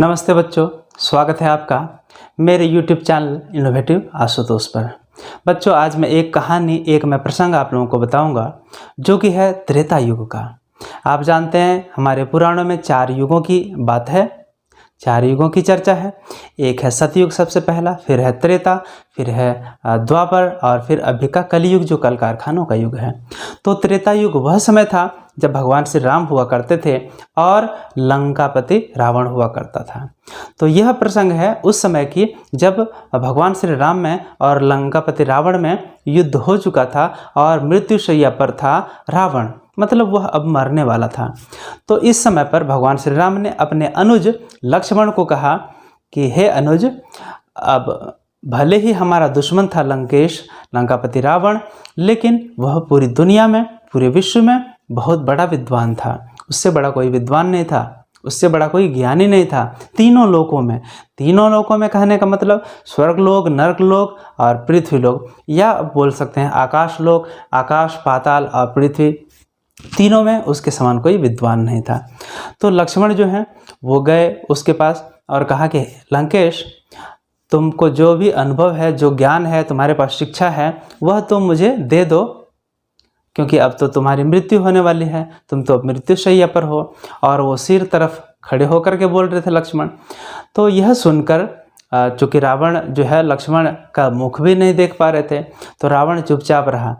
नमस्ते बच्चों, स्वागत है आपका मेरे YouTube चैनल इनोवेटिव आशुतोष पर। बच्चों, आज मैं एक प्रसंग आप लोगों को बताऊंगा जो कि है त्रेता युग का। आप जानते हैं हमारे पुराणों में 4 युगों की बात है, 4 युगों की चर्चा है। एक है सतयुग सबसे पहला, फिर है त्रेता, फिर है द्वापर और फिर अभी का कलयुग जो कल कारखानों का युग है। तो त्रेता युग वह समय था जब भगवान श्री राम हुआ करते थे और लंकापति रावण हुआ करता था। तो यह प्रसंग है उस समय की जब भगवान श्री राम में और लंकापति रावण में युद्ध हो चुका था और मृत्युशैया पर था रावण, मतलब वह अब मरने वाला था। तो इस समय पर भगवान श्री राम ने अपने अनुज लक्ष्मण को कहा कि हे अनुज, अब भले ही हमारा दुश्मन था लंकापति रावण, लेकिन वह पूरी दुनिया में, पूरे विश्व में बहुत बड़ा विद्वान था। उससे बड़ा कोई विद्वान नहीं था, उससे बड़ा कोई ज्ञानी नहीं था। तीनों लोकों में कहने का मतलब स्वर्गलोक, नरकलोक और पृथ्वीलोक, या बोल सकते हैं आकाश लोक, आकाश, पाताल और पृथ्वी, तीनों में उसके समान कोई विद्वान नहीं था। तो लक्ष्मण जो हैं वो गए उसके पास और कहा कि लंकेश, तुमको जो भी अनुभव है, जो ज्ञान है, तुम्हारे पास शिक्षा है, वह तुम मुझे दे दो, क्योंकि अब तो तुम्हारी मृत्यु होने वाली है, तुम तो अब मृत्युशैया पर हो। और वो सिर तरफ खड़े होकर के बोल रहे थे लक्ष्मण। तो यह सुनकर चूँकि रावण जो है लक्ष्मण का मुख भी नहीं देख पा रहे थे, तो रावण चुपचाप रहा।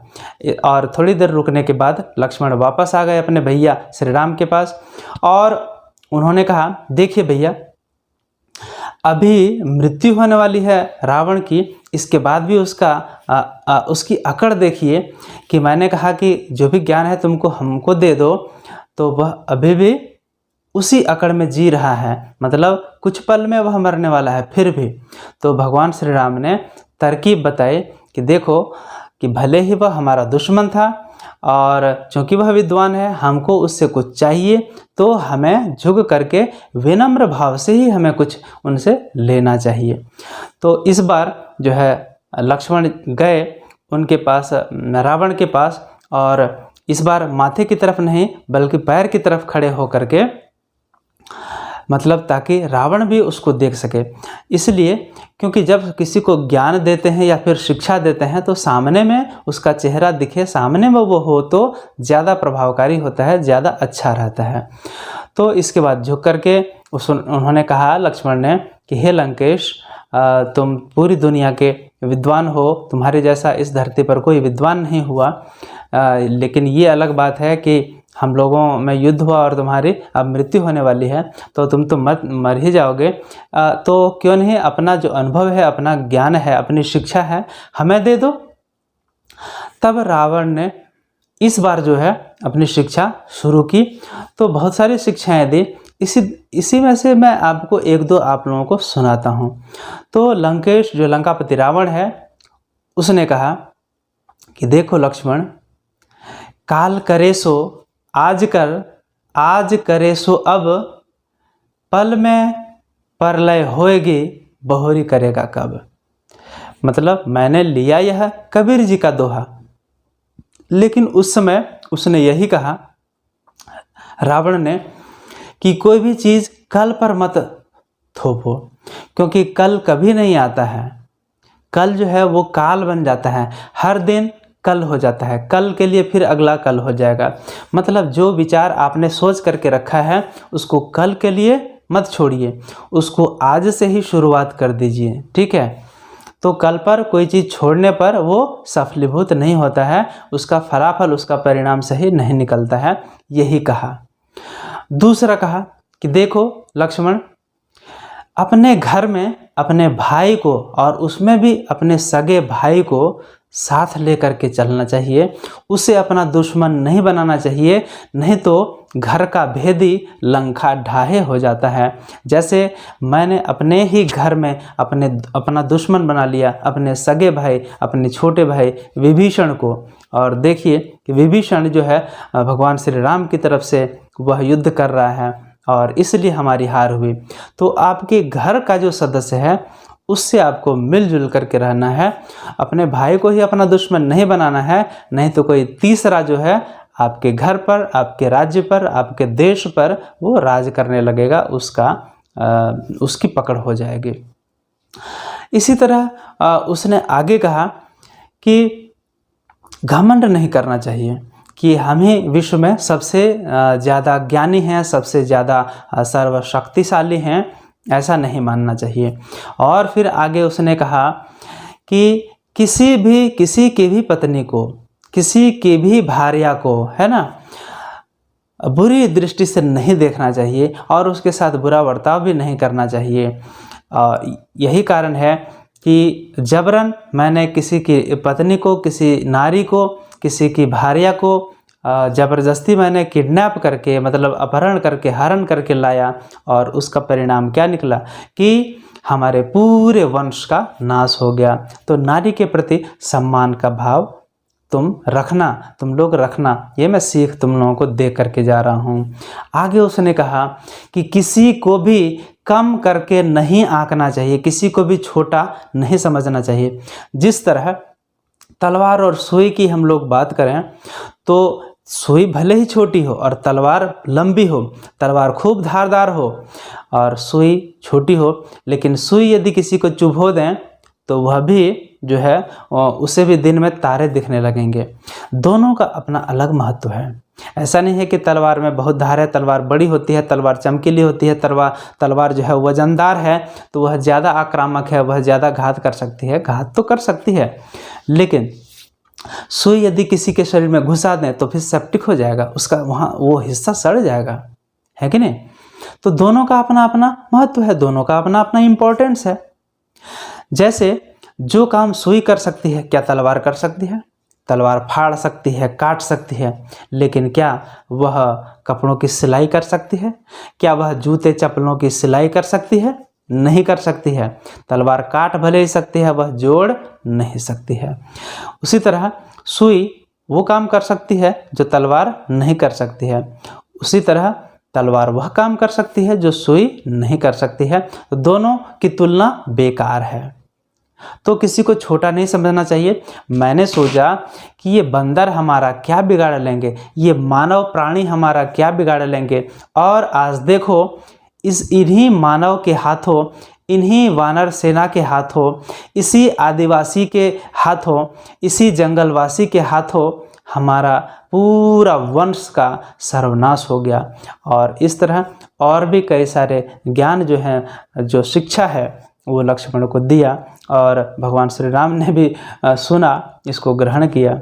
और थोड़ी देर रुकने के बाद लक्ष्मण वापस आ गए अपने भैया श्री राम के पास और उन्होंने कहा, देखिए भैया, अभी मृत्यु होने वाली है रावण की, इसके बाद भी उसकी अकड़ देखिए कि मैंने कहा कि जो भी ज्ञान है तुमको हमको दे दो, तो वह अभी भी उसी अकड़ में जी रहा है, मतलब कुछ पल में वह मरने वाला है फिर भी। तो भगवान श्री राम ने तरकीब बताई कि देखो कि भले ही वह हमारा दुश्मन था और चूँकि वह विद्वान है, हमको उससे कुछ चाहिए, तो हमें झुक करके विनम्र भाव से ही हमें कुछ उनसे लेना चाहिए। तो इस बार जो है लक्ष्मण गए उनके पास, रावण के पास, और इस बार माथे की तरफ नहीं बल्कि पैर की तरफ खड़े होकर के, मतलब ताकि रावण भी उसको देख सके। इसलिए क्योंकि जब किसी को ज्ञान देते हैं या फिर शिक्षा देते हैं तो सामने में उसका चेहरा दिखे, सामने में वो हो तो ज़्यादा प्रभावकारी होता है, ज़्यादा अच्छा रहता है। तो इसके बाद झुक करके उन्होंने कहा लक्ष्मण ने कि हे लंकेश, तुम पूरी दुनिया के विद्वान हो, तुम्हारे जैसा इस धरती पर कोई विद्वान नहीं हुआ, लेकिन ये अलग बात है कि हम लोगों में युद्ध हुआ और तुम्हारी अब मृत्यु होने वाली है, तो तुम तो मर ही जाओगे। तो क्यों नहीं अपना जो अनुभव है, अपना ज्ञान है, अपनी शिक्षा है, हमें दे दो। तब रावण ने इस बार जो है अपनी शिक्षा शुरू की, तो बहुत सारी शिक्षाएं दी। इसी में से मैं आपको 1-2 आप लोगों को सुनाता हूँ। तो लंकेश जो लंकापति रावण है उसने कहा कि देखो लक्ष्मण, काल करे सो आज करे सो अब, पल में परलय होएगी, बहुरी करेगा कब। मतलब मैंने लिया यह कबीर जी का दोहा, लेकिन उस समय उसने यही कहा रावण ने कि कोई भी चीज़ कल पर मत थोपो, क्योंकि कल कभी नहीं आता है। कल जो है वो काल बन जाता है, हर दिन कल हो जाता है, कल के लिए फिर अगला कल हो जाएगा। मतलब जो विचार आपने सोच करके रखा है उसको कल के लिए मत छोड़िए, उसको आज से ही शुरुआत कर दीजिए, ठीक है। तो कल पर कोई चीज़ छोड़ने पर वो सफलीभूत नहीं होता है, उसका फलाफल, उसका परिणाम सही नहीं निकलता है, यही कहा। दूसरा कहा कि देखो लक्ष्मण, अपने घर में अपने भाई को, और उसमें भी अपने सगे भाई को साथ लेकर के चलना चाहिए, उसे अपना दुश्मन नहीं बनाना चाहिए, नहीं तो घर का भेदी लंका ढाहे हो जाता है। जैसे मैंने अपने ही घर में अपना दुश्मन बना लिया, अपने सगे भाई, अपने छोटे भाई विभीषण को। और देखिए कि विभीषण जो है भगवान श्री राम की तरफ से वह युद्ध कर रहा है और इसलिए हमारी हार हुई। तो आपके घर का जो सदस्य है उससे आपको मिलजुल करके रहना है, अपने भाई को ही अपना दुश्मन नहीं बनाना है, नहीं तो कोई तीसरा जो है आपके घर पर, आपके राज्य पर, आपके देश पर वो राज करने लगेगा, उसका उसकी पकड़ हो जाएगी। इसी तरह उसने आगे कहा कि घमंड नहीं करना चाहिए कि हम ही विश्व में सबसे ज़्यादा ज्ञानी हैं, सबसे ज़्यादा सर्वशक्तिशाली हैं, ऐसा नहीं मानना चाहिए। और फिर आगे उसने कहा कि किसी की भी पत्नी को, किसी की भी भार्या को, है ना, बुरी दृष्टि से नहीं देखना चाहिए और उसके साथ बुरा बर्ताव भी नहीं करना चाहिए। यही कारण है कि जबरन मैंने किसी की पत्नी को, किसी नारी को, किसी की भार्या को ज़बरदस्ती मैंने किडनैप करके, मतलब अपहरण करके, हरण करके लाया, और उसका परिणाम क्या निकला कि हमारे पूरे वंश का नाश हो गया। तो नारी के प्रति सम्मान का भाव तुम लोग रखना, ये मैं सीख तुम लोगों को दे करके जा रहा हूँ। आगे उसने कहा कि किसी को भी कम करके नहीं आंकना चाहिए, किसी को भी छोटा नहीं समझना चाहिए। जिस तरह तलवार और सुई की हम लोग बात करें तो सुई भले ही छोटी हो और तलवार लंबी हो, तलवार खूब धारदार हो और सुई छोटी हो, लेकिन सुई यदि किसी को चुभो दें तो वह भी जो है उसे भी दिन में तारे दिखने लगेंगे। दोनों का अपना अलग महत्व है। ऐसा नहीं है कि तलवार में बहुत धार है, तलवार बड़ी होती है, तलवार चमकीली होती है, तलवार जो है वजनदार है तो वह ज़्यादा आक्रामक है, वह ज़्यादा घात कर सकती है। घात तो कर सकती है, लेकिन सुई यदि किसी के शरीर में घुसा दें तो फिर सेप्टिक हो जाएगा, उसका वहाँ वो हिस्सा सड़ जाएगा, है कि नहीं। तो दोनों का अपना अपना महत्व है, दोनों का अपना अपना इम्पोर्टेंस है। जैसे जो काम सुई कर सकती है, क्या तलवार कर सकती है? तलवार फाड़ सकती है, काट सकती है, लेकिन क्या वह कपड़ों की सिलाई कर सकती है? क्या वह जूते चप्पलों की सिलाई कर सकती है? नहीं कर सकती है। तलवार काट भले ही सकती है, वह जोड़ नहीं सकती है। उसी तरह सुई वो काम कर सकती है जो तलवार नहीं कर सकती है। उसी तरह तलवार वह काम कर सकती है जो सुई नहीं कर सकती है। तो दोनों की तुलना बेकार है। तो किसी को छोटा नहीं समझना चाहिए। मैंने सोचा कि ये बंदर हमारा क्या बिगाड़ लेंगे, ये मानव प्राणी हमारा क्या बिगाड़ लेंगे, और आज देखो इन्हीं मानव के हाथों, इन्हीं वानर सेना के हाथों, इसी आदिवासी के हाथों, इसी जंगलवासी के हाथों हमारा पूरा वंश का सर्वनाश हो गया। और इस तरह और भी कई सारे ज्ञान जो हैं, जो शिक्षा है, वो लक्ष्मण को दिया और भगवान श्री राम ने भी सुना, इसको ग्रहण किया।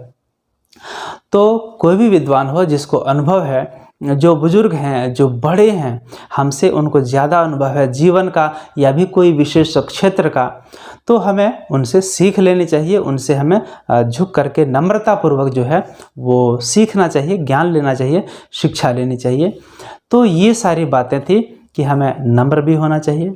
तो कोई भी विद्वान हो जिसको अनुभव है, जो बुजुर्ग हैं, जो बड़े हैं, हमसे उनको ज़्यादा अनुभव है जीवन का या भी कोई विशेष क्षेत्र का, तो हमें उनसे सीख लेनी चाहिए, उनसे हमें झुक करके नम्रतापूर्वक जो है वो सीखना चाहिए, ज्ञान लेना चाहिए, शिक्षा लेनी चाहिए। तो ये सारी बातें थी कि हमें नम्र भी होना चाहिए,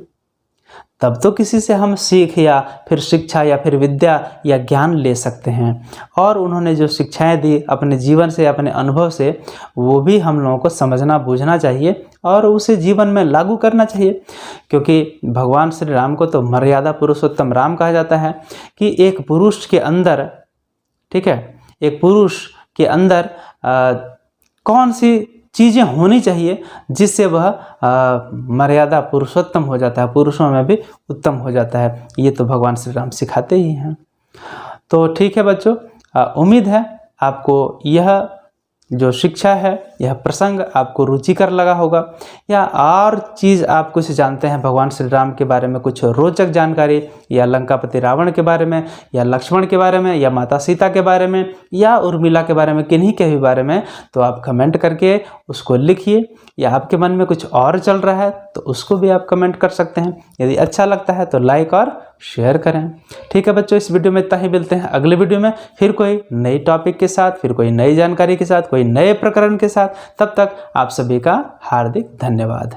तब तो किसी से हम सीख या फिर शिक्षा या फिर विद्या या ज्ञान ले सकते हैं। और उन्होंने जो शिक्षाएं दी अपने जीवन से, अपने अनुभव से, वो भी हम लोगों को समझना बूझना चाहिए और उसे जीवन में लागू करना चाहिए। क्योंकि भगवान श्री राम को तो मर्यादा पुरुषोत्तम राम कहा जाता है कि एक पुरुष के अंदर, ठीक है, एक पुरुष के अंदर कौन सी चीज़ें होनी चाहिए जिससे वह मर्यादा पुरुषोत्तम हो जाता है, पुरुषों में भी उत्तम हो जाता है। ये तो भगवान श्री राम सिखाते ही हैं। तो ठीक है बच्चों, उम्मीद है आपको यह जो शिक्षा है, यह प्रसंग आपको रुचिकर लगा होगा, या और चीज़ आप कुछ जानते हैं भगवान श्री राम के बारे में, कुछ रोचक जानकारी, या लंकापति रावण के बारे में, या लक्ष्मण के बारे में, या माता सीता के बारे में, या उर्मिला के बारे में, किन्हीं के भी बारे में, तो आप कमेंट करके उसको लिखिए। या आपके मन में कुछ और चल रहा है तो उसको भी आप कमेंट कर सकते हैं। यदि अच्छा लगता है तो लाइक और शेयर करें। ठीक है बच्चों, इस वीडियो में इतना ही। मिलते हैं अगले वीडियो में फिर कोई नई टॉपिक के साथ, फिर कोई नई जानकारी के साथ, कोई नए प्रकरण के साथ। तब तक आप सभी का हार्दिक धन्यवाद।